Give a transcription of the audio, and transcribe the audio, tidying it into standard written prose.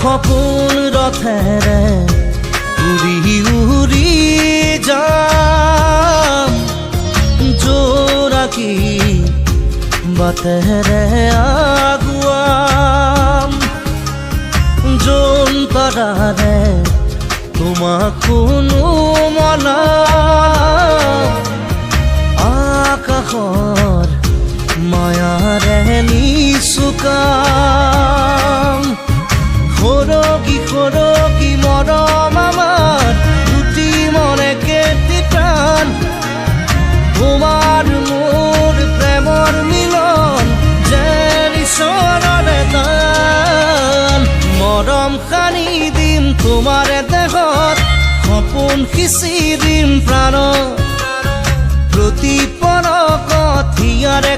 সপোন ৰথেৰে উৰি উৰি যাম জোৰাকী বাটেৰে আগুৱাম জোনতৰাৰে তোমাক কোনো মনাম আকাশৰ মায়াৰে নিচুকাম সৰগী সৰগী মৰম আমাৰ দুটি মনে কেটি প্ৰাণ তোমাৰ মোৰ প্ৰেমৰ মিলন যেন ঈশ্বৰৰে দান মৰম সানি দিম তোমাৰ দেহত সপোন সিঁচি দিম প্ৰাণত প্ৰতি পলকত হিয়াৰে